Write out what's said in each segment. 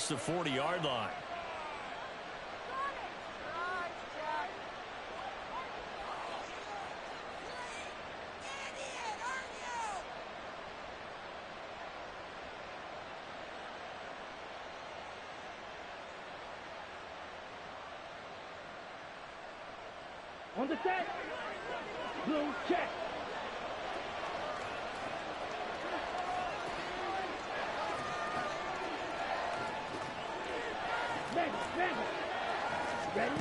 across the 40-yard line. On the set. Blue check. Ready?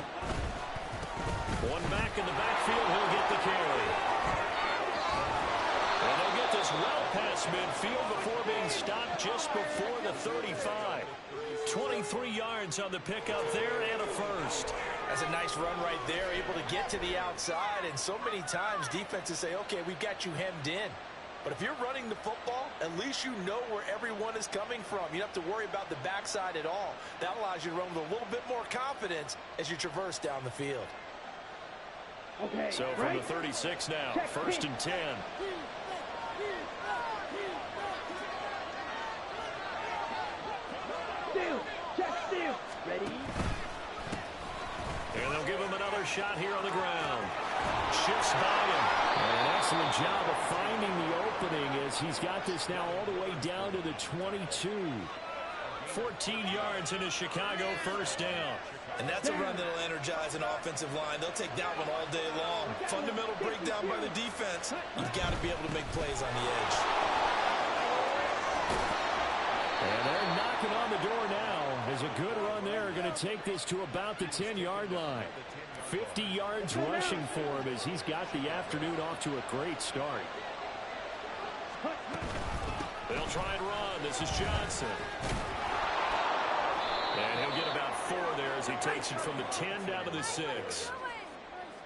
One back in the backfield. He'll get the carry. And they'll get this well past midfield before being stopped just before the 35. 23 yards on the pickup there and a first. That's a nice run right there, able to get to the outside. And so many times defenses say, okay, we've got you hemmed in. But if you're running the football, at least you know where everyone is coming from. You don't have to worry about the backside at all. That allows you to run with a little bit more confidence as you traverse down the field. Okay, so from the 36 now, first and 10. Steal. Ready? And they'll give him another shot here on the ground. Shifts by him. An excellent job of finding the opening as he's got this now all the way down to the 22. 14 yards into Chicago, first down. And that's a run that'll energize an offensive line. They'll take that one all day long. Fundamental breakdown by the defense. You've got to be able to make plays on the edge. And they're knocking on the door now. As a good run there, going to take this to about the 10-yard line. 50 yards rushing for him as he's got the afternoon off to a great start. They'll try and run. This is Johnson. And he'll get about 4 there as he takes it from the 10 down to the 6.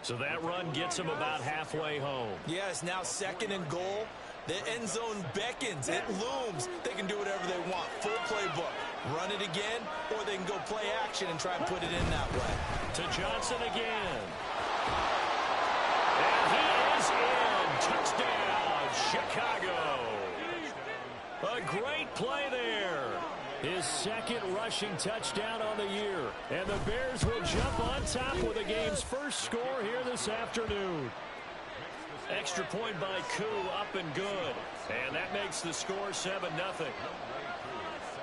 So that run gets him about halfway home. Yeah, it's now second and goal. The end zone beckons. It looms. They can do whatever they want. Full playbook. Run it again, or they can go play action and try and put it in that way. To Johnson again. And he is in. Touchdown, Chicago. A great play there. His second rushing touchdown on the year. And the Bears will jump on top with the game's first score here this afternoon. Extra point by Koo, up and good. And that makes the score 7-0.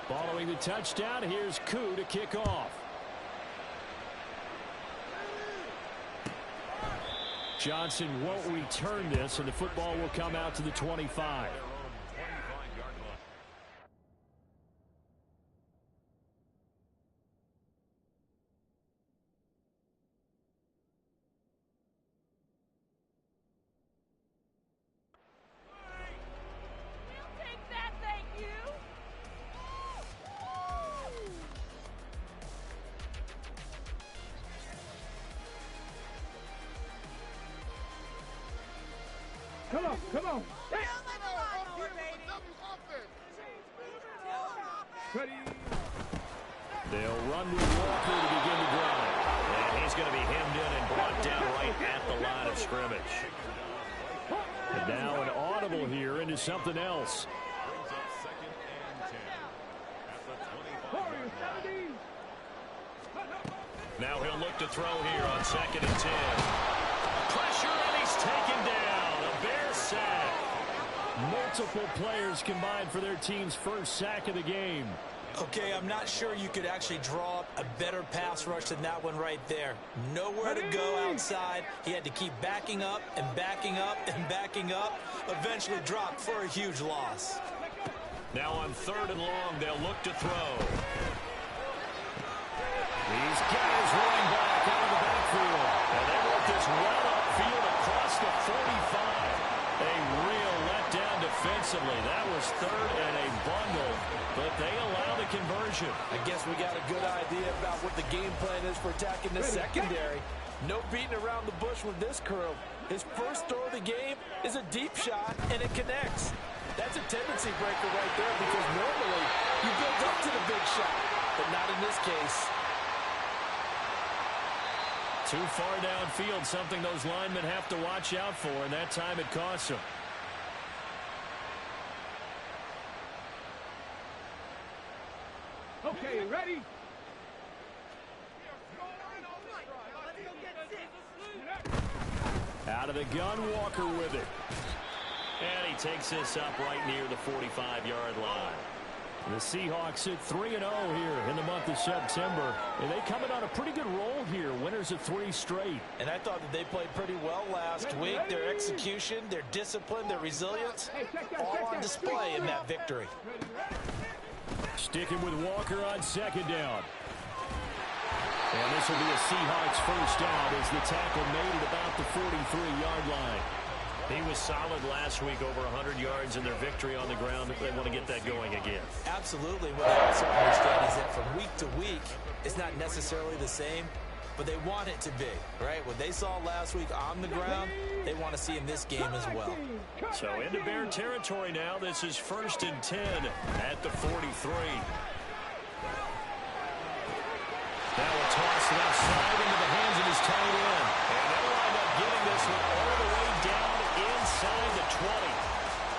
Following the touchdown, here's Koo to kick off. Johnson won't return this, and the football will come out to the 25. Come on. Ready? They'll run with Walker to begin the drive. And he's going to be hemmed in and brought down right at the line of scrimmage. And now an audible here into something else. Now he'll look to throw here on 2nd and 10. Pressure, and he's taken down. A Bear sack. Multiple players combined for their team's first sack of the game. Okay, I'm not sure you could actually draw up a better pass rush than that one right there. Nowhere to go outside. He had to keep backing up and backing up and backing up. Eventually dropped for a huge loss. Now on 3rd and long, they'll look to throw. These guys running back out of the backfield. And they work this well upfield across the 45. A real letdown defensively. That was 3rd and a bundle, but they allow the conversion. I guess we got a good idea about what the game plan is for attacking the secondary. No beating around the bush with this curl. His first throw of the game is a deep shot, and it connects. That's a tendency breaker right there because normally you build up to the big shot, but not in this case. Too far downfield, something those linemen have to watch out for, and that time it costs them. Okay, ready? Out of the gun, Walker with it. And he takes this up right near the 45-yard line. The Seahawks at 3-0 here in the month of September. And they come in on a pretty good roll here. Winners of 3 straight. And I thought that they played pretty well last week. Their execution, their discipline, their resilience, all on display in that victory. Sticking with Walker on second down. And this will be a Seahawks first down as the tackle made at about the 43-yard line. He was solid last week, over 100 yards in their victory on the ground. They want to get that going again. Absolutely. What they also understand is that from week to week, it's not necessarily the same, but they want it to be, right? What they saw last week on the ground, they want to see in this game as well. So into Bear territory now. This is 1st and 10 at the 43. Now a toss left side into the hands of his tight end. And they'll wind up getting this one all the way down inside the 20.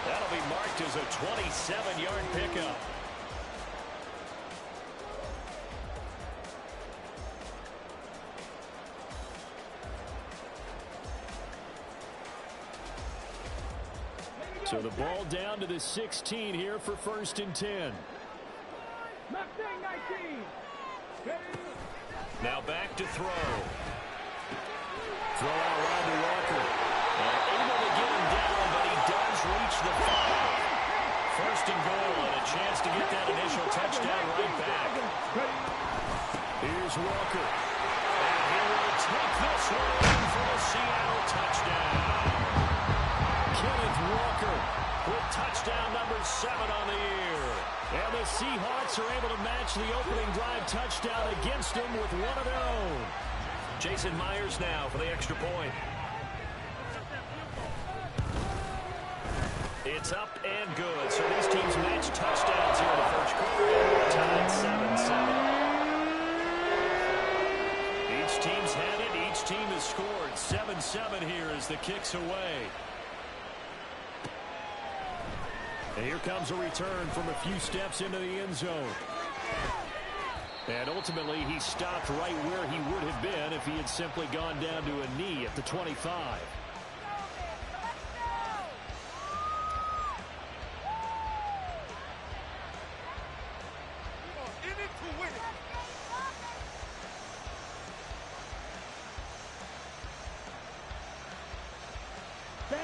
That'll be marked as a 27-yard pickup. So the ball down to the 16 here for 1st and 10. Mustang 19. Now back to throw. Throw out wide to Walker. Able to get him down, but he does reach the 5. 1st and goal, and a chance to get that initial touchdown right back. Here's Walker. And he will take this one for a Seattle touchdown. Kenneth Walker with touchdown number 7 on the year. And the Seahawks are able to match the opening drive touchdown against them with one of their own. Jason Myers now for the extra point. It's up and good. So these teams match touchdowns here in the first quarter. And we're tied 7-7. Each team's had it. Each team has scored. 7-7 here as the kick's away. And here comes a return from a few steps into the end zone. And ultimately, he stopped right where he would have been if he had simply gone down to a knee at the 25.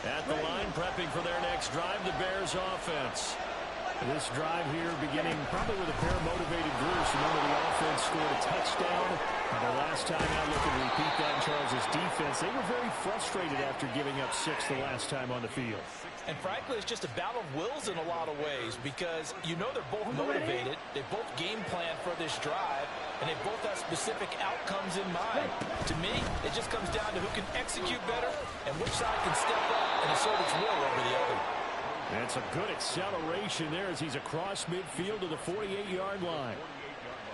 At the line, prepping for their next drive, the Bears offense. This drive here beginning probably with a pair of motivated groups. Remember, the offense scored a touchdown. The last time out, looking to repeat that in Charles' defense. They were very frustrated after giving up 6 the last time on the field. And frankly, it's just a battle of wills in a lot of ways because you know they're both motivated. They both game plan for this drive, and they both have specific outcomes in mind. To me, it just comes down to who can execute better and which side can step up and assert its will over the other. That's a good acceleration there as he's across midfield to the 48-yard line.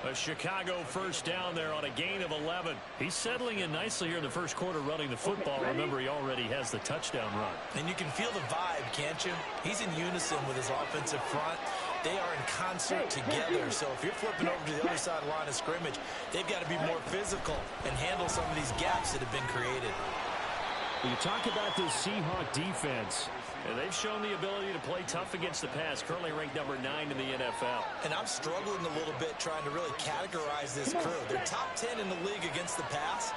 A Chicago first down there on a gain of 11. He's settling in nicely here in the first quarter running the football. Remember, he already has the touchdown run. And you can feel the vibe, can't you? He's in unison with his offensive front. They are in concert together. So if you're flipping over to the other side of the line of scrimmage, they've got to be more physical and handle some of these gaps that have been created. When you talk about this Seahawk defense, and they've shown the ability to play tough against the pass, currently ranked number 9 in the NFL. And I'm struggling a little bit trying to really categorize this crew. They're top 10 in the league against the pass,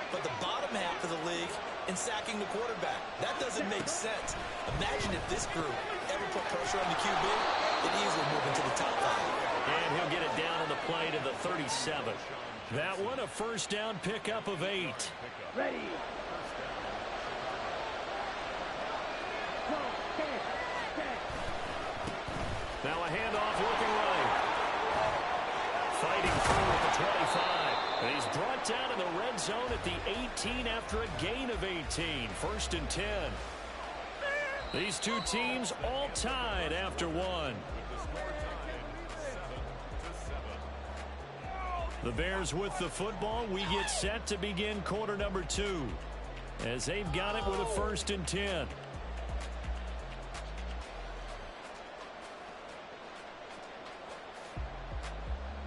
but the bottom half of the league in sacking the quarterback. That doesn't make sense. Imagine if this group ever put pressure on the QB, it'd easily move into the top 5. And he'll get it down on the play to the 37. That one, a first down pickup of 8. Ready. Now a handoff looking right. Fighting through at the 25. And he's brought down in the red zone at the 18 after a gain of 18. 1st and 10. These two teams all tied after one. The Bears with the football. We get set to begin quarter number 2. As they've got it with a 1st and 10.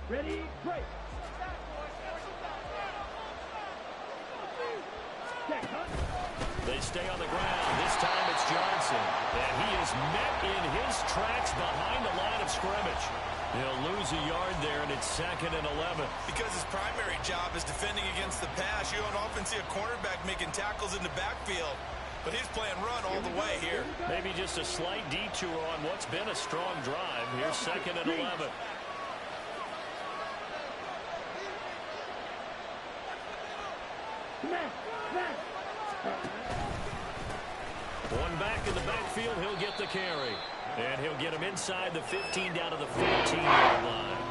Ready? Break. Check, huh? They stay on the ground. This time it's Johnson. And he is met in his tracks behind the line of scrimmage. He'll lose a yard there, and it's 2nd and 11. Because his primary job is defending against the pass, you don't often see a cornerback making tackles in the backfield. But he's playing run all the way here. Maybe just a slight detour on what's been a strong drive. Here's 2nd and 11. One back in the backfield, he'll get the carry. And he'll get him inside the 15 down to the 14-yard line.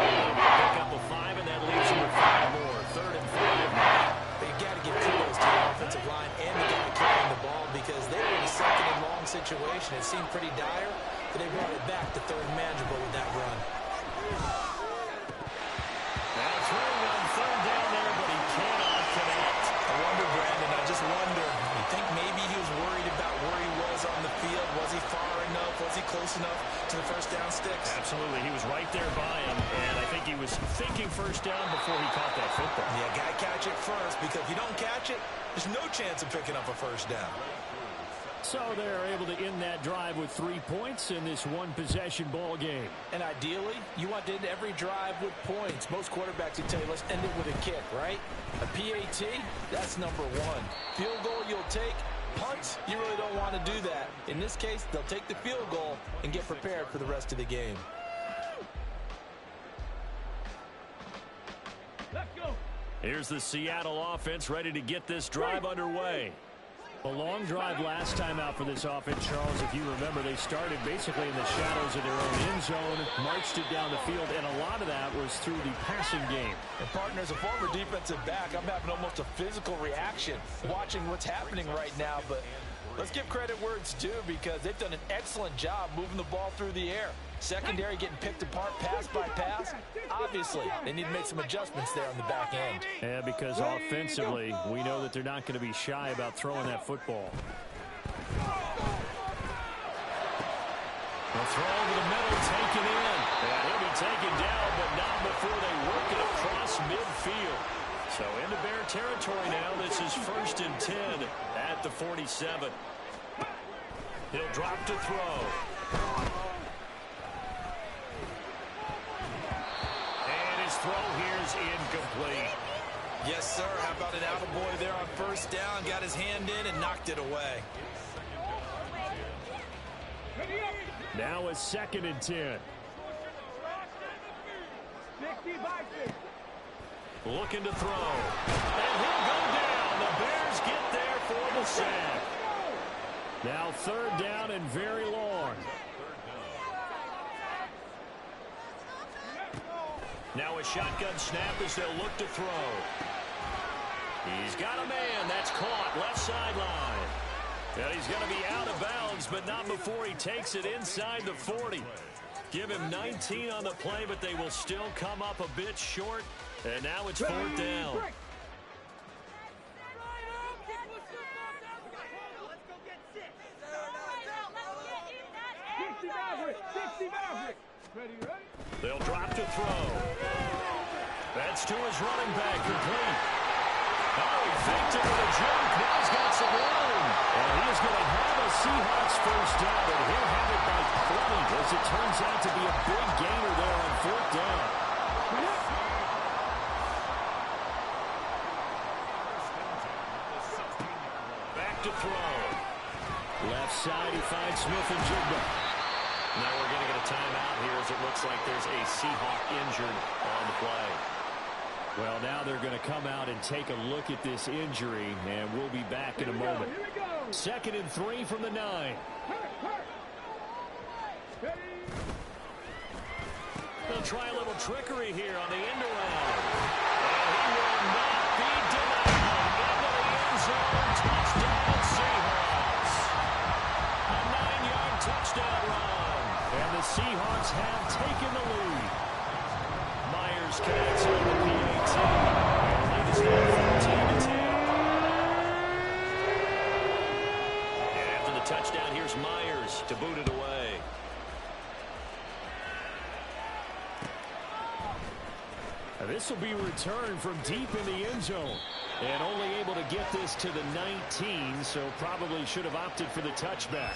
He'll pick up a 5, and that leaves him with 5 more. 3rd and 5 now. But you got to give kudos to the offensive line and the guy carrying the ball because they were in a 2nd and long situation. It seemed pretty dire, but they brought it back to 3rd and manageable with that run. Now throwing on 3rd down there, but he cannot connect. I wonder, Brandon, I just wonder, you think maybe he was worried about where he was on the field? Was he far enough? Was he close enough to the first down sticks? Absolutely. He was right there by him, and I think he was thinking first down before he caught that football. Yeah, got to catch it first, because if you don't catch it, there's no chance of picking up a first down. So they're able to end that drive with 3 points in this one-possession ball game. And ideally, you want to end every drive with points. Most quarterbacks would tell you, let's end it with a kick, right? A PAT, that's number 1. Field goal you'll take. Punts, you really don't want to do that. In this case, they'll take the field goal and get prepared for the rest of the game. Let's go. Here's the Seattle offense ready to get this drive underway. A long drive last time out for this offense, Charles. If you remember, they started basically in the shadows of their own end zone, marched it down the field, and a lot of that was through the passing game. And partner, as a former defensive back, I'm having almost a physical reaction watching what's happening right now. But let's give credit where it's due because they've done an excellent job moving the ball through the air. Secondary getting picked apart pass by pass. Obviously, they need to make some adjustments there on the back end. Yeah, because offensively, we know that they're not going to be shy about throwing that football. The throw over the middle, taken in. And he'll be taken down, but not before they work it across midfield. So into Bear territory now. This is 1st and 10 at the 47. He'll drop to throw. Throw here's incomplete. Yes, sir. How about an attaboy there on 1st down? Got his hand in and knocked it away. Now it's 2nd and 10. 60 by 6. Looking to throw. And he'll go down. The Bears get there for the sack. Now 3rd down and very long. Now a shotgun snap as they'll look to throw. He's got a man. That's caught. Left sideline. And he's going to be out of bounds, but not before he takes it inside the 40. Give him 19 on the play, but they will still come up a bit short. And now it's 4th down. 60 Maverick. Ready? They'll drop to throw. That's to his running back, complete. Oh, he faked it with a jump. Now he's got some room. And he is going to have a Seahawks first down, and he'll have it by 20, as it turns out to be a big gainer there on 4th down. Back to throw. Left side, he finds Smith and Jigba. Now we're going to get a timeout here as it looks like there's a Seahawk injured on the play. Well, now they're going to come out and take a look at this injury, and we'll be back in a moment. 2nd and 3 from the 9. They'll try a little trickery here on the end around. And he will not be denied. Into the end zone. Touchdown, Seahawks. A 9-yard touchdown run. And the Seahawks have taken the lead. Myers connects on the PAT. And the lead is now 14-10. And after the touchdown, here's Myers to boot it away. This will be returned from deep in the end zone. And only able to get this to the 19, so probably should have opted for the touchback.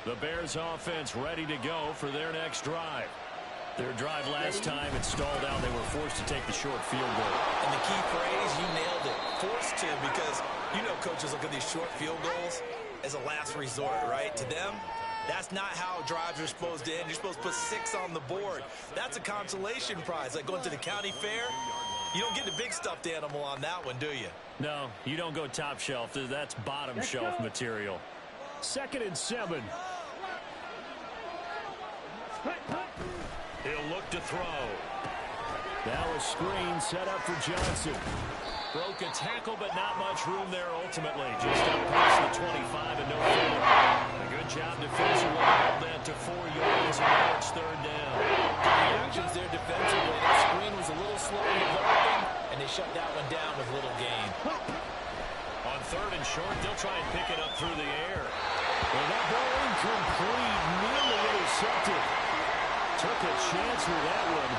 The Bears offense ready to go for their next drive. Their drive last time, it stalled out. They were forced to take the short field goal. And the key phrase, you nailed it, forced to, because you know coaches look at these short field goals as a last resort, right? To them, that's not how drives are supposed to end. You're supposed to put 6 on the board. That's a consolation prize. Like going to the county fair, you don't get the big stuffed animal on that one, do you? No, you don't go top shelf. That's bottom shelf material. 2nd and 7. He'll look to throw. Now a screen set up for Johnson. Broke a tackle, but not much room there ultimately. Just up past the 25 and no further. A good job defensively. Held that to 4 yards, and now it's 3rd down. The actions there defensively. That screen was a little slow in developing, and they shut that one down with little gain. On 3rd and short, they'll try and pick it up through the air. Well, that ball incomplete, nearly intercepted. Took a chance with that one.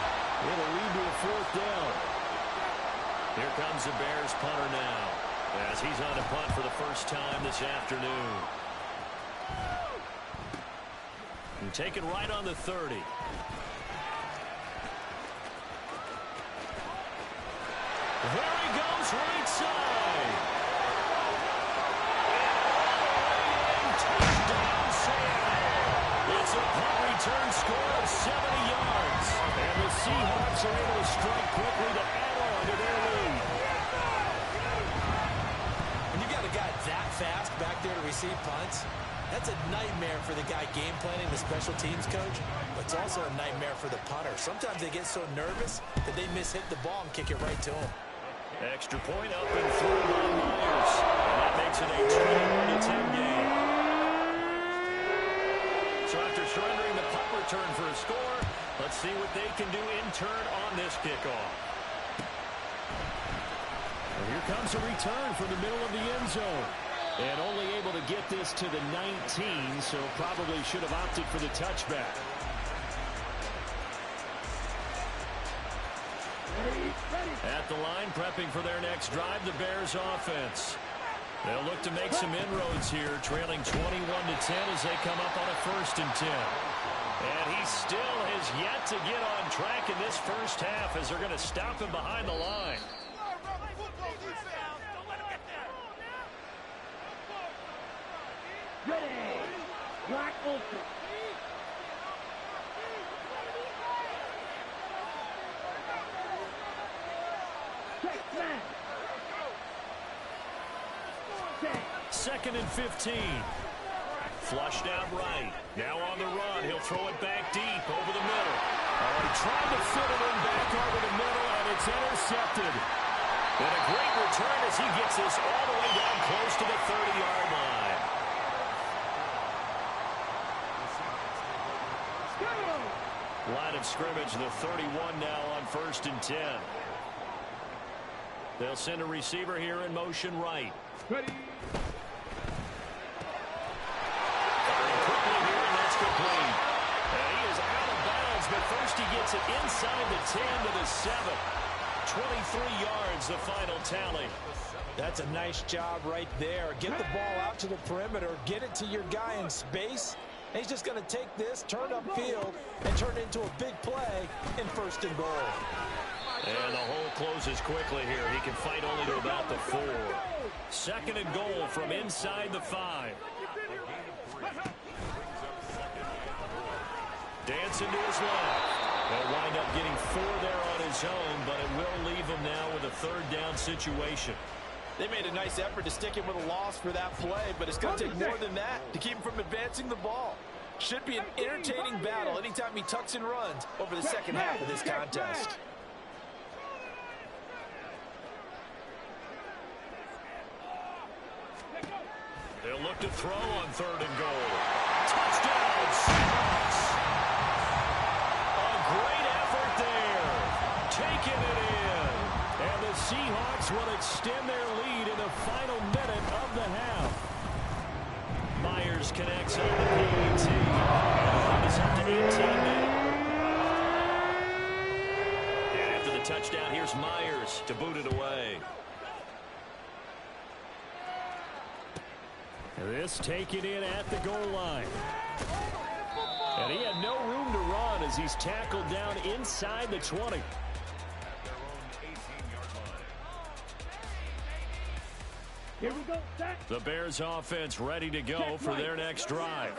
It'll lead to a 4th down. Here comes the Bears punter now, as he's on a punt for the first time this afternoon. And taken right on the 30. There he goes, right side. Touchdown, Seattle. It's a punt return score of 70 yards. And the Seahawks are able to strike quickly to add on to their lead. When you got a guy that fast back there to receive punts, that's a nightmare for the guy game planning, the special teams coach. But it's also a nightmare for the punter. Sometimes they get so nervous that they miss-hit the ball and kick it right to him. Extra point up and through by Myers. And that makes it a 21-10 game. So after surrendering the punt return for a score, let's see what they can do in turn on this kickoff. And here comes a return from the middle of the end zone. And only able to get this to the 19, so probably should have opted for the touchback. At the line, prepping for their next drive, the Bears offense. They'll look to make some inroads here, trailing 21-10 as they come up on a 1st and 10. And he still has yet to get on track in this first half as they're going to stop him behind the line. Ready. Black Ultra. Second and 15. Flushed out right. Now on the run. He'll throw it back deep over the middle. Oh, he tried to fit it in back over the middle, and it's intercepted. And a great return as he gets this all the way down close to the 30-yard line. Line of scrimmage, the 31 now on 1st and 10. They'll send a receiver here in motion right. Ready. Firing quickly here, and that's complete. And he is out of bounds, but first he gets it inside the 10 to the 7. 23 yards, the final tally. That's a nice job right there. Get the ball out to the perimeter, get it to your guy in space. And he's just going to take this, turn upfield, and turn it into a big play in 1st and goal. And the hole closes quickly here. He can fight only to about the 4. 2nd and goal from inside the 5. Dancing to his left. He'll wind up getting 4 there on his own, but it will leave him now with a 3rd down situation. They made a nice effort to stick him with a loss for that play, but it's going to take more than that to keep him from advancing the ball. Should be an entertaining battle anytime he tucks and runs over the second half of this contest. They'll look to throw on 3rd and goal. Touchdown, Seahawks. A great effort there. Taking it in. And the Seahawks will extend their lead in the final minute of the half. Myers connects on the PAT. And the run is up to 18 now. touchdown. Here's Myers to boot it away. This taken in at the goal line. And he had no room to run as he's tackled down inside the 20. Here we go, set. The Bears offense ready to go for their next drive.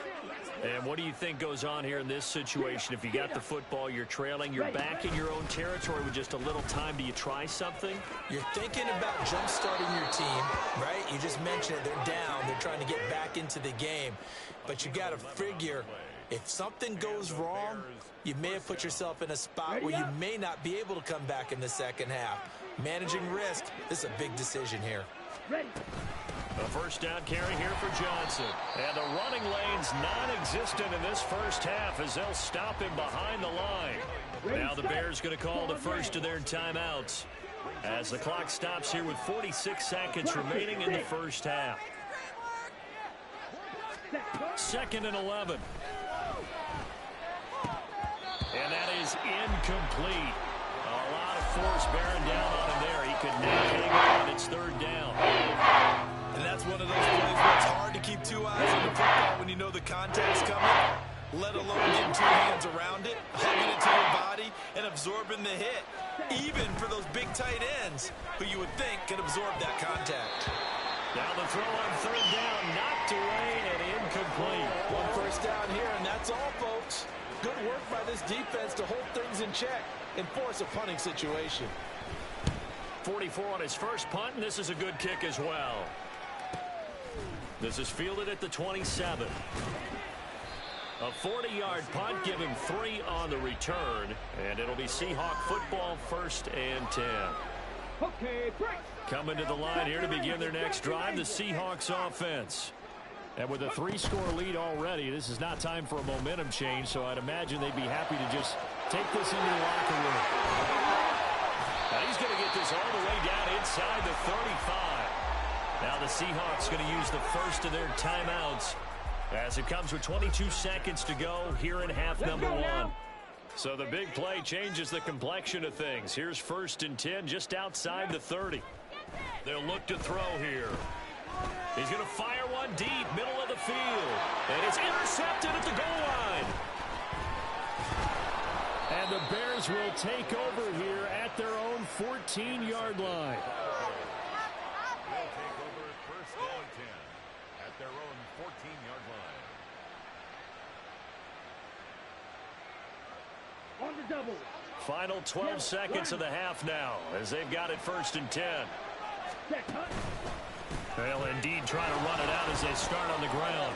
And what do you think goes on here in this situation? If you got the football, you're trailing, you're back in your own territory with just a little time. Do you try something? You're thinking about jump-starting your team, right? You just mentioned it. They're down. They're trying to get back into the game. But you got to figure, if something goes wrong, you may have put yourself in a spot where you may not be able to come back in the second half. Managing risk, this is a big decision here. Ready. The first down carry here for Johnson. And the running lane's non-existent in this first half as they'll stop him behind the line. Now the Bears going to call the first of their timeouts as the clock stops here with 46 seconds remaining in the first half. 2nd and 11. And that is incomplete. A lot of force bearing down on him there. He could not hang on. It's 3rd down. And that's one of those plays where it's hard to keep 2 eyes on the football when you know the contact's coming, let alone getting 2 hands around it, hugging it to your body, and absorbing the hit. Even for those big tight ends who you would think can absorb that contact. Now the throw on 3rd down, knocked away and incomplete. 1 first down here, and that's all, folks. Good work by this defense to hold things in check and force a punting situation. 44 on his first punt, and this is a good kick as well. This is fielded at the 27. A 40-yard punt, give him 3 on the return, and it'll be Seahawk football, 1st and 10. Okay, break. Coming to the line here to begin their next drive, the Seahawks offense. And with a 3-score lead already, this is not time for a momentum change, so I'd imagine they'd be happy to just take this into the locker room. Now he's going to get this all the way down inside the 35. Now the Seahawks going to use the first of their timeouts as it comes with 22 seconds to go here in half number 1. So the big play changes the complexion of things. Here's 1st and 10 just outside the 30. They'll look to throw here. He's going to fire one deep, middle of the field. And it's intercepted at the goal line. And the Bears will take over here at their own 14-yard line. They'll take over 1st and 10 at their own 14-yard line. On the double. Final 12 seconds of the half now as they've got it 1st and 10. Set, cut. They'll indeed try to run it out as they start on the ground.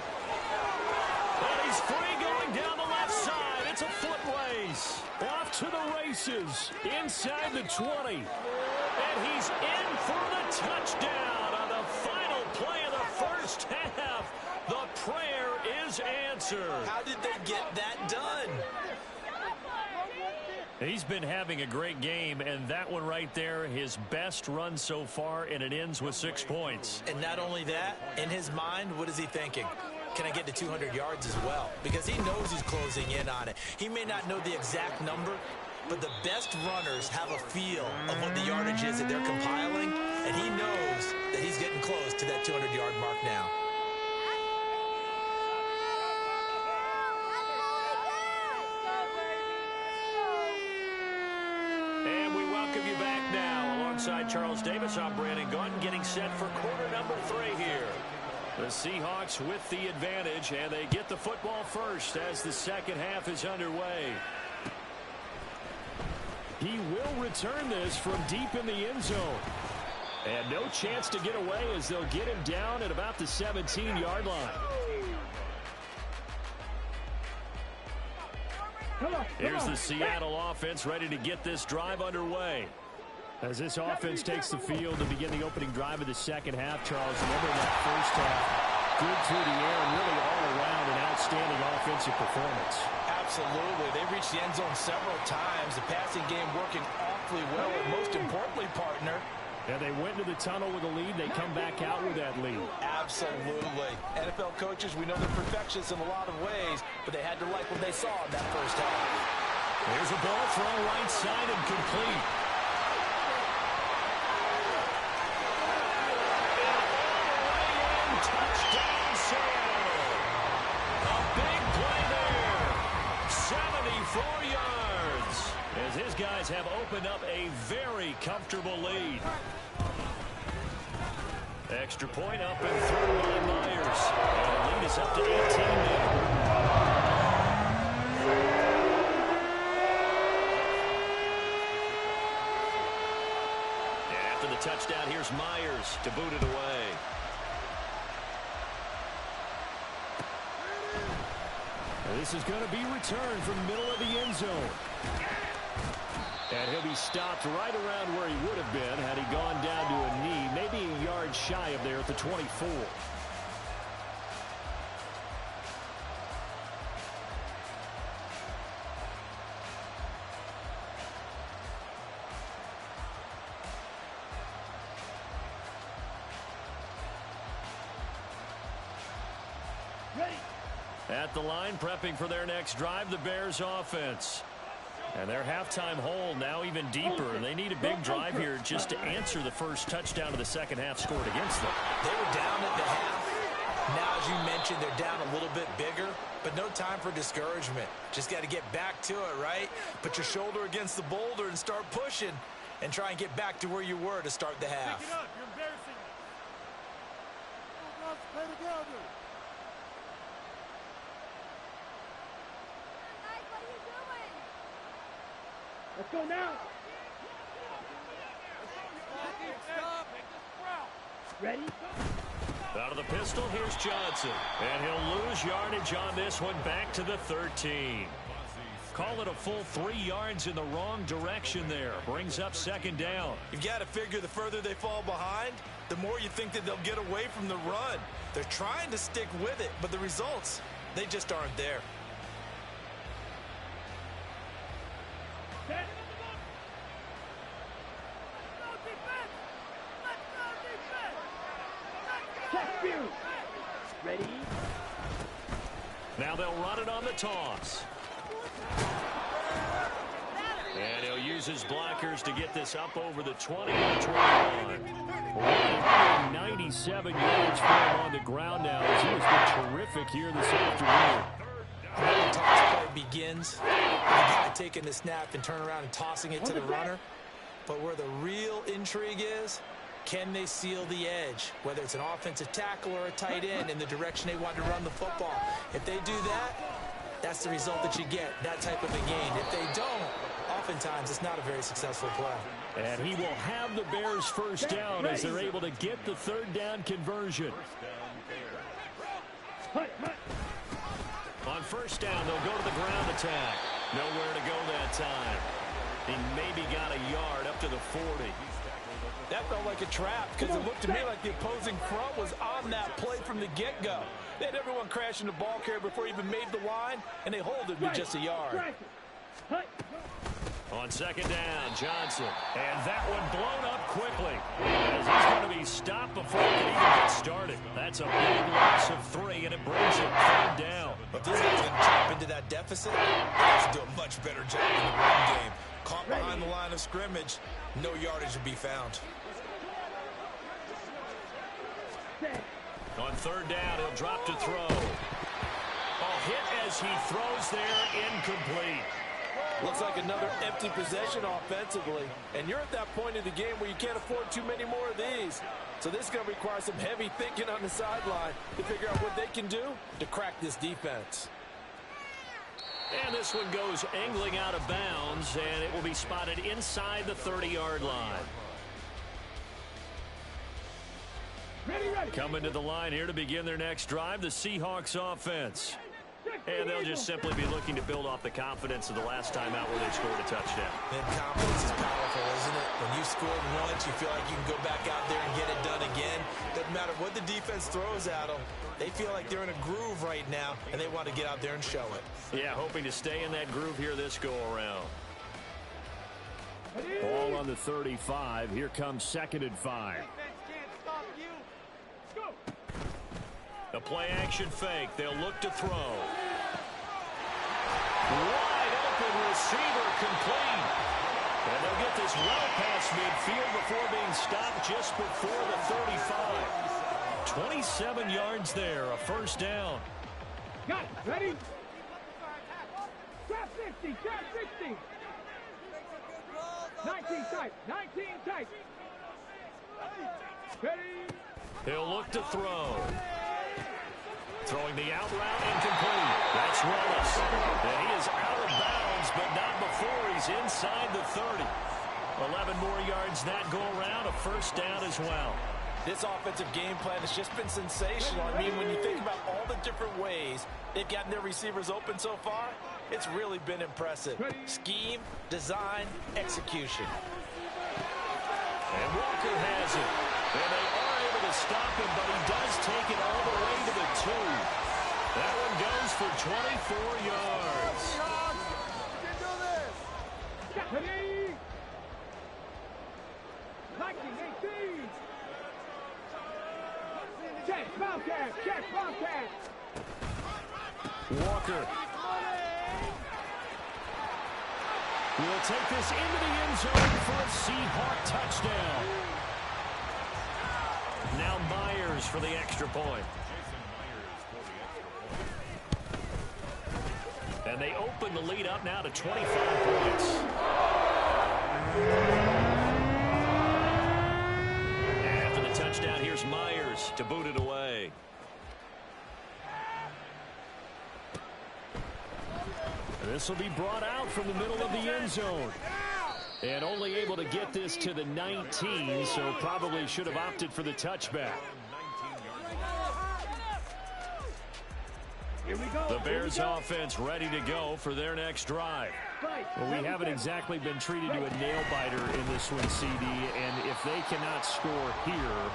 And he's free going down the left side. It's a foot race. Off to the races inside the 20. And he's in for the touchdown on the final play of the first half. The prayer is answered. How did they get that done? He's been having a great game, and that one right there, his best run so far, and it ends with 6 points. And not only that, in his mind, what is he thinking? Can I get to 200 yards as well? Because he knows he's closing in on it. He may not know the exact number, but the best runners have a feel of what the yardage is that they're compiling, and he knows that he's getting close to that 200-yard mark now. Alongside Charles Davis, I'm Brandon Gaudin, getting set for quarter number 3 here. The Seahawks with the advantage, and they get the football first as the second half is underway. He will return this from deep in the end zone. And no chance to get away as they'll get him down at about the 17-yard line. Here's the Seattle offense ready to get this drive underway. As this offense takes the field to begin the opening drive of the second half, Charles, remember that first half, good through the air and really all around an outstanding offensive performance. Absolutely. They reached the end zone several times. The passing game working awfully well, and most importantly, partner. And they went into the tunnel with a lead. They come back out with that lead. Absolutely. NFL coaches, we know they're perfectionists in a lot of ways, but they had to like what they saw in that first half. There's a ball thrown right side and complete. as his guys have opened up a very comfortable lead. Extra point up and through by Myers. And the lead is up to 18 now. And after the touchdown, here's Myers to boot it away. And this is going to be returned from the middle of the end zone. And he'll be stopped right around where he would have been had he gone down to a knee, maybe a yard shy of there at the 24. Ready. At the line, prepping for their next drive, the Bears offense. And their halftime hole now even deeper, and they need a big drive here just to answer the first touchdown of the second half scored against them. They were down at the half. Now, as you mentioned, they're down a little bit bigger, but no time for discouragement. Just got to get back to it, right? Put your shoulder against the boulder and start pushing and try and get back to where you were to start the half. Pick it up. You're embarrassing us. Let's play together. Let's go now. Ready? Out of the pistol, here's Johnson. And he'll lose yardage on this one, back to the 13. Call it a full 3 yards in the wrong direction there. Brings up second down. You've got to figure the further they fall behind, the more you think that they'll get away from the run. They're trying to stick with it, but the results, they just aren't there. Set. Check view. Ready? Now they'll run it on the toss. And he'll use his blockers to get this up over the 20 to 21. 197 yards for him on the ground now, as he has been terrific here this afternoon. When the toss play begins, the guy taking the snap and turn around and tossing it to the runner. But where the real intrigue is, can they seal the edge, whether it's an offensive tackle or a tight end in the direction they want to run the football? If they do that, that's the result that you get, that type of a gain. If they don't, oftentimes it's not a very successful play. And he will have the Bears first down as they're able to get the third down conversion. On first down, they'll go to the ground attack. Nowhere to go that time. He maybe got a yard up to the 40. That felt like a trap because it looked to me like the opposing front was on that play from the get-go. They had everyone crashing the ball carrier before he even made the line, and they hold it with just a yard. On second down, Johnson. And that one blown up quickly, as he's going to be stopped before he can even get started. That's a big loss of 3, and it brings it third down. But this guy's going to chop into that deficit. They have to do a much better job in the run game. Caught behind the line of scrimmage, no yardage to be found. On third down, he'll drop to throw. A hit as he throws there, incomplete. Looks like another empty possession offensively. And you're at that point in the game where you can't afford too many more of these. So this is going to require some heavy thinking on the sideline to figure out what they can do to crack this defense. And this one goes angling out of bounds, and it will be spotted inside the 30-yard line. Ready. Coming to the line here to begin their next drive, the Seahawks offense. And they'll just simply be looking to build off the confidence of the last time out where they scored a touchdown. And confidence is powerful, isn't it? When you scored once, you feel like you can go back out there and get it done again. Doesn't matter what the defense throws at them. They feel like they're in a groove right now, and they want to get out there and show it. Yeah, hoping to stay in that groove here this go-around. Ball on the 35. Here comes 2nd and 5. The play-action fake. They'll look to throw. Wide open receiver complete. And they'll get this well past midfield before being stopped just before the 35. 27 yards there, a first down. Got it. Ready? Drop 60. Drop 60. 19 tight. 19 tight. Ready. He'll look to throw. Throwing the out route incomplete. That's Wallace. And he is out of bounds, but not before he's inside the 30. 11 more yards that go around, a first down as well. This offensive game plan has just been sensational. I mean, when you think about all the different ways they've gotten their receivers open so far, it's really been impressive. Scheme, design, execution. And Walker has it. And they are able to stop him, but he does take it all the way to the 2. That one goes for 24 yards. Ready. 19-18. Check, Bobcat. Check, Bobcat. Walker will take this into the end zone for a Seahawk touchdown. Now Myers for the extra point. And they open the lead up now to 25 points. After the touchdown, here's Myers to boot it away. And this will be brought out from the middle of the end zone. And only able to get this to the 19, so probably should have opted for the touchback. Here we go. The Bears offense ready to go for their next drive. Well, we haven't exactly been treated to a nail-biter in this one, CD, and if they cannot score here,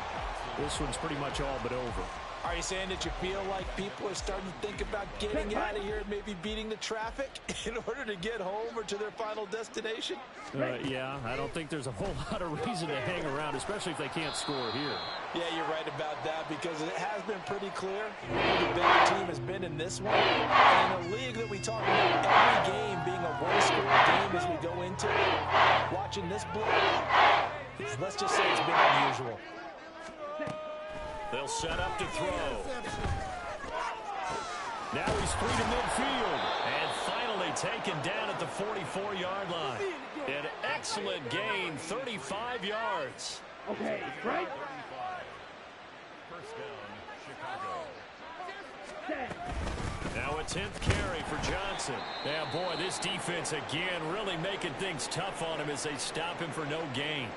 this one's pretty much all but over. Are you saying that you feel like people are starting to think about getting out of here and maybe beating the traffic in order to get home or to their final destination? Yeah, I don't think there's a whole lot of reason to hang around, especially if they can't score here. Yeah, you're right about that because it has been pretty clear who the better team has been in this one. And in a league that we talk about every game being a one-score game as we go into it, watching this blowout, let's just say it's been unusual. They'll set up to throw. Now he's free to midfield. And finally taken down at the 44-yard line. An excellent gain, 35 yards. Okay, right. First down, Chicago. Now a 10th carry for Johnson. Yeah, boy, this defense again really making things tough on him as they stop him for no gain.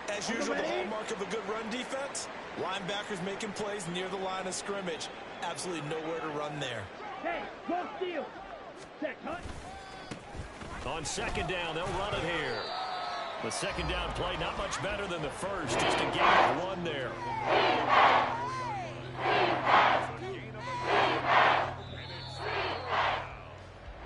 As usual, the hallmark of a good run defense, linebackers making plays near the line of scrimmage. Absolutely nowhere to run there. Hey, go steal. Check, Hunt. On second down, they'll run it here. The second down play not much better than the first, just a gain of 1 there.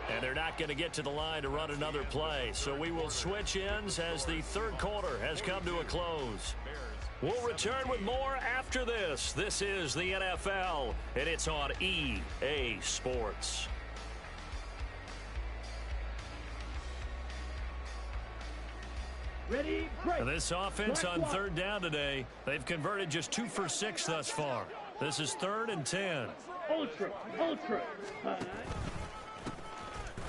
And they're not going to get to the line to run another play, so we will switch ends as the third quarter has come to a close. We'll return with more after this. This is the NFL, and it's on EA Sports. Ready, break. And this offense on third down today, they've converted just 2 for 6 thus far. This is 3rd and 10. Ultra.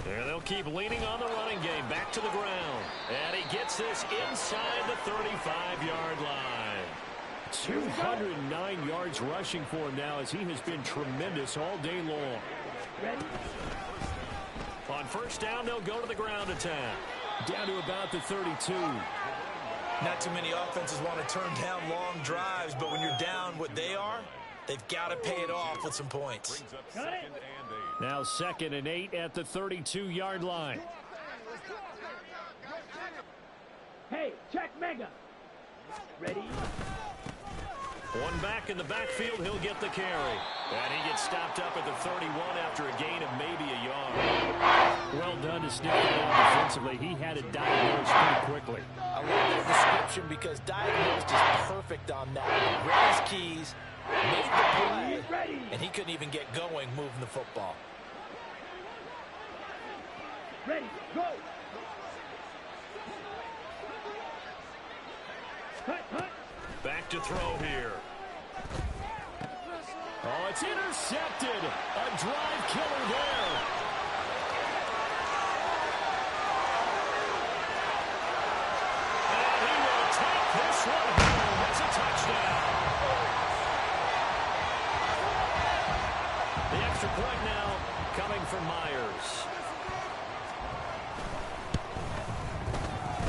And they'll keep leaning on the running game back to the ground. And he gets this inside the 35-yard line. 209 yards rushing for him now as he has been tremendous all day long. Ready. On first down, they'll go to the ground attack. Down to about the 32. Not too many offenses want to turn down long drives, but when you're down what they are, they've got to pay it off with some points. Got it. Now 2nd and 8 at the 32-yard line. Hey, check Mega. Ready. One back in the backfield, he'll get the carry. And he gets stopped up at the 31 after a gain of maybe a yard. Well done to sniff that out defensively. He had it diagnosed pretty quickly. I love that description because diagnosed is perfect on that. Read his keys, made the play, and he couldn't even get going moving the football. Ready, go. Hut. Back to throw here. Oh, it's intercepted. A drive killer there. this one home. It's a touchdown. The extra point now coming from Myers.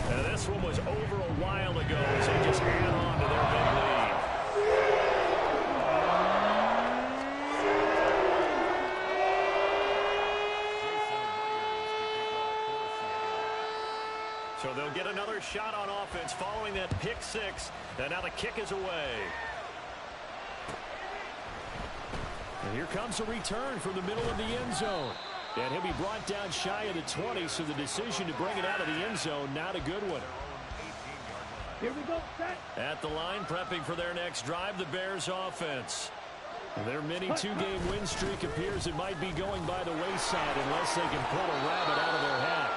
And this one was over a while ago as they just add on to their big lead. So they'll get another shot on offense following that pick six. And now the kick is away. And here comes a return from the middle of the end zone. And he'll be brought down shy of the 20, so the decision to bring it out of the end zone, not a good one. Here we go, set. At the line, prepping for their next drive, the Bears offense. Their mini two-game win streak appears it might be going by the wayside unless they can pull a rabbit out of their hat.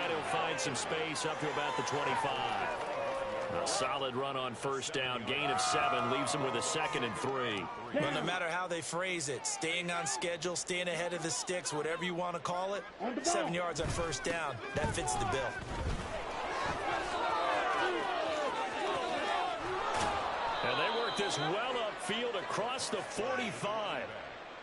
And he'll find some space up to about the 25. A solid run on first down. Gain of 7 leaves them with a 2nd and 3. Well, no matter how they phrase it, staying on schedule, staying ahead of the sticks, whatever you want to call it, 7 yards on first down, that fits the bill. And they work this well upfield across the 45.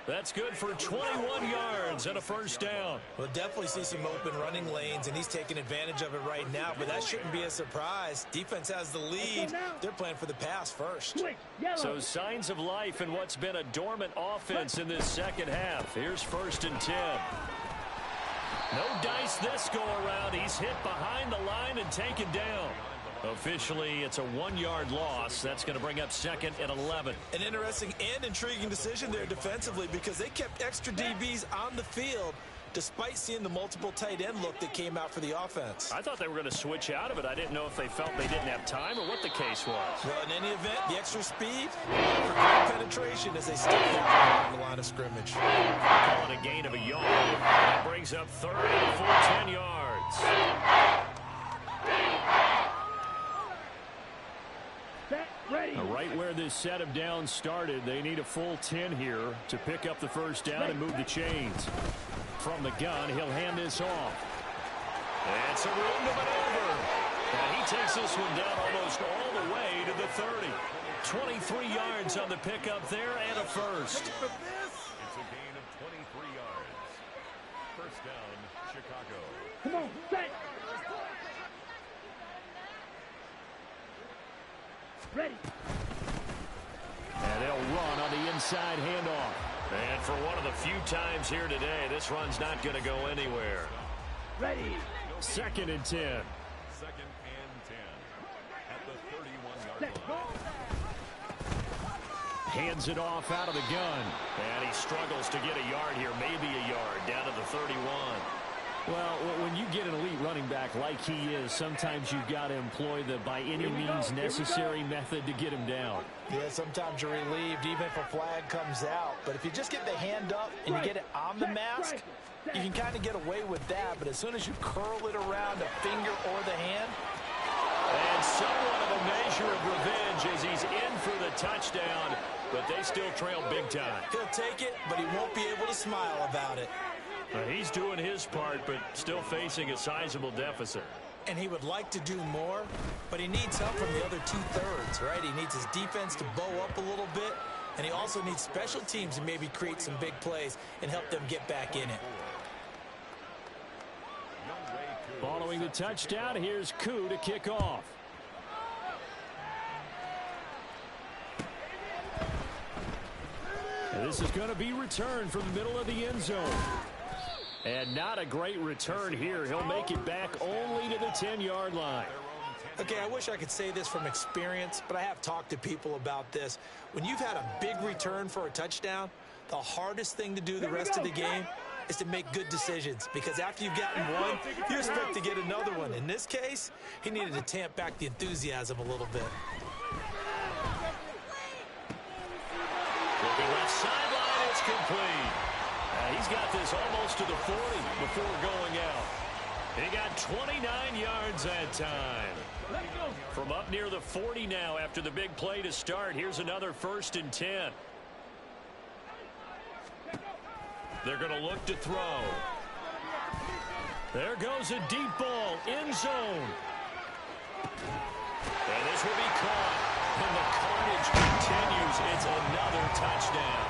That's good for 21 yards and a first down. We'll definitely see some open running lanes, and he's taking advantage of it right now, but that shouldn't be a surprise. Defense has the lead. They're playing for the pass first. So signs of life in what's been a dormant offense in this second half. Here's 1st and 10. No dice this go around. He's hit behind the line and taken down. Officially, it's a 1-yard loss. That's going to bring up 2nd and 11. An interesting and intriguing decision there defensively because they kept extra DBs on the field despite seeing the multiple tight end look that came out for the offense. I thought they were going to switch out of it. I didn't know if they felt they didn't have time or what the case was. Well, in any event, the extra speed for great penetration as they step down on the line of scrimmage. Calling a gain of a yard. That brings up 3rd and full 10 yards. Ready. Right where this set of downs started, they need a full 10 here to pick up the first down and move the chains. From the gun, he'll hand this off. And it's a room to maneuver. And he takes this one down almost all the way to the 30. 23 yards on the pickup there and a first. It's a gain of 23 yards. First down, Chicago. Come on, set. Ready. And they'll run on the inside handoff. And for one of the few times here today, this run's not going to go anywhere. Ready. 2nd and 10. 2nd and 10 at the 31-yard line. Hands it off out of the gun. And he struggles to get a yard here, maybe a yard, down to the 31. Well, when you get an elite running back like he is, sometimes you've got to employ the by any means necessary method to get him down. Yeah, sometimes you're relieved even if a flag comes out. But if you just get the hand up and you get it on the mask, you can kind of get away with that. But as soon as you curl it around a finger or the hand. And somewhat of a measure of revenge as he's in for the touchdown, but they still trail big time. He'll take it, but he won't be able to smile about it. He's doing his part, but still facing a sizable deficit. And he would like to do more, but he needs help from the other 2/3, right? He needs his defense to bow up a little bit, and he also needs special teams to maybe create some big plays and help them get back in it. Following the touchdown, here's Koo to kick off. And this is going to be returned from the middle of the end zone. And not a great return here. He'll make it back only to the 10-yard line. Okay, I wish I could say this from experience, but I have talked to people about this. When you've had a big return for a touchdown, the hardest thing to do the rest of the game is to make good decisions, because after you've gotten one, you expect to get another one. In this case, he needed to tamp back the enthusiasm a little bit. Looking left sideline, it's complete. He's got this almost to the 40 before going out. He got 29 yards that time. From up near the 40 now after the big play to start. Here's another 1st and 10. They're going to look to throw. There goes a deep ball, end zone. And this will be caught. And the carnage continues. It's another touchdown.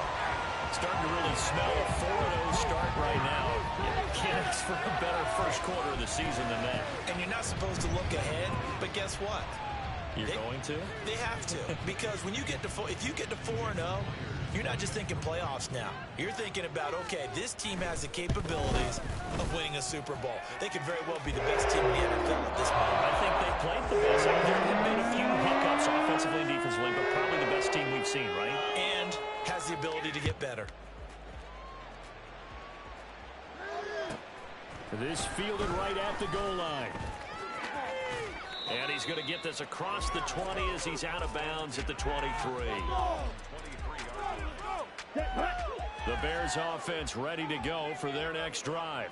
Starting to really smell a 4-0 start right now. You can't ask for a better first quarter of the season than that. And you're not supposed to look ahead, but guess what? You're going to? They have to. Because when you get to if you get to 4-0, you're not just thinking playoffs now. You're thinking about, okay, this team has the capabilities of winning a Super Bowl. They could very well be the best team in the NFL at this point. I think they played the best. I mean, there have been a few hiccups offensively and defensively, but probably the best team we've seen, right? And has the ability to get better. This fielded right at the goal line. And he's going to get this across the 20 as he's out of bounds at the 23. The Bears offense ready to go for their next drive.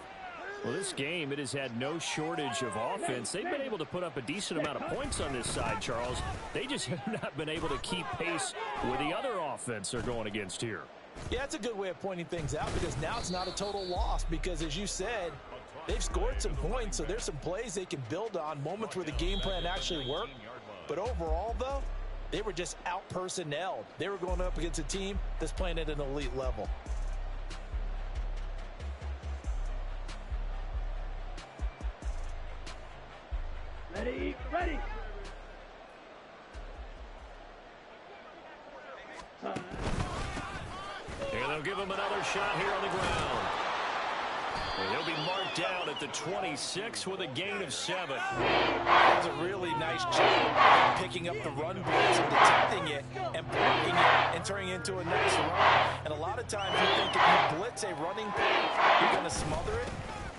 Well, this game, it has had no shortage of offense. They've been able to put up a decent amount of points on this side, Charles. They just have not been able to keep pace with the other offense they're going against here. Yeah, that's a good way of pointing things out because now it's not a total loss because, as you said, they've scored some points, so there's some plays they can build on, moments where the game plan actually worked. But overall, though, they were just out-personnelled. They were going up against a team that's playing at an elite level. Ready, ready. And they'll give him another shot here on the ground. And he'll be marked down at the 26 with a gain of 7. That was a really nice job picking up the run blitz and detecting it and blocking it and turning it into a nice run. And a lot of times you think if you blitz a running play, you're going to smother it.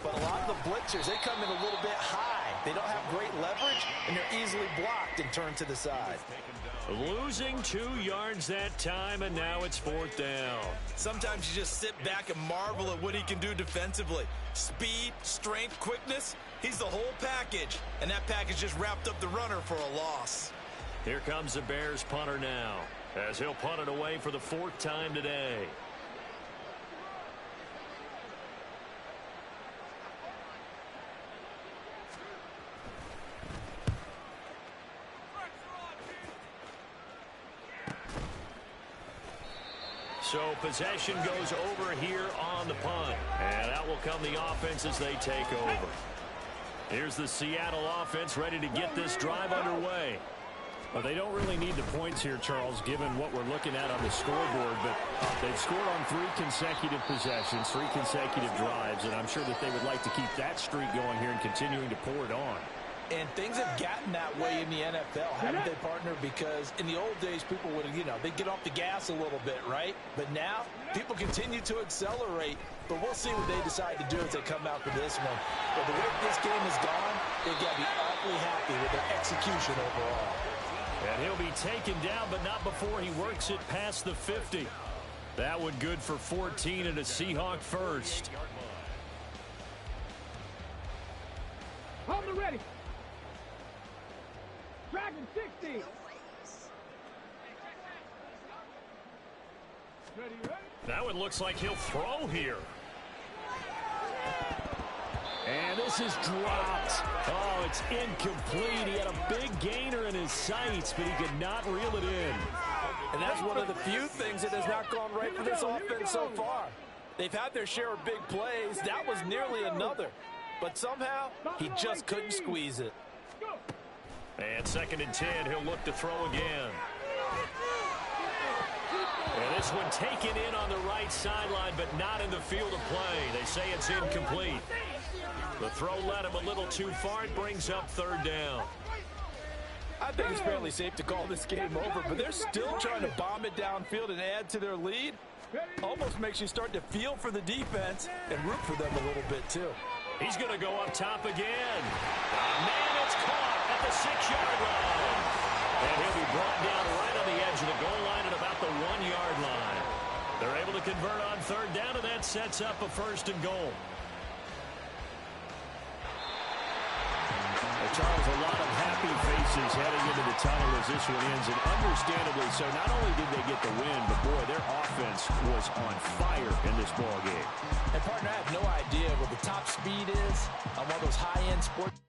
But a lot of the blitzers, they come in a little bit high. They don't have great leverage, and they're easily blocked and turned to the side. Losing 2 yards that time, and now it's 4th down. Sometimes you just sit back and marvel at what he can do defensively. Speed, strength, quickness, he's the whole package. And that package just wrapped up the runner for a loss. Here comes the Bears punter now, as he'll punt it away for the 4th time today. So possession goes over here on the punt. And out will come the offense as they take over. Here's the Seattle offense ready to get this drive underway. Well, they don't really need the points here, Charles, given what we're looking at on the scoreboard. But they've scored on 3 consecutive possessions, 3 consecutive drives. And I'm sure that they would like to keep that streak going here and continuing to pour it on. And things have gotten that way in the NFL, haven't they, partner? Because in the old days, people would, they'd get off the gas a little bit, right? But now, people continue to accelerate. But we'll see what they decide to do as they come out for this one. But the way this game has gone, they've got to be awfully happy with their execution overall. And he'll be taken down, but not before he works it past the 50. That one good for 14 and a Seahawk first. On the ready. Dragon 60. Ready, ready. That one looks like he'll throw here. And this is dropped. Oh, it's incomplete. He had a big gainer in his sights, but he could not reel it in. And that's one of the few things that has not gone right for this offense so far. They've had their share of big plays. That was nearly another. But somehow, he just couldn't squeeze it. And 2nd and 10, he'll look to throw again. And this one taken in on the right sideline, but not in the field of play. They say it's incomplete. The throw led him a little too far. It brings up 3rd down. I think it's fairly safe to call this game over, but they're still trying to bomb it downfield and add to their lead. Almost makes you start to feel for the defense and root for them a little bit, too. He's going to go up top again. Man, it's caught at the 6-yard line. And he'll be brought down right on the edge of the goal line at about the 1-yard line. They're able to convert on 3rd down, and that sets up a 1st and goal. Charles, a lot of happy faces heading into the tunnel as this one ends, and understandably so. Not only did they get the win, but boy, their offense was on fire in this ball game. And partner, I have no idea what the top speed is on one of those high-end sports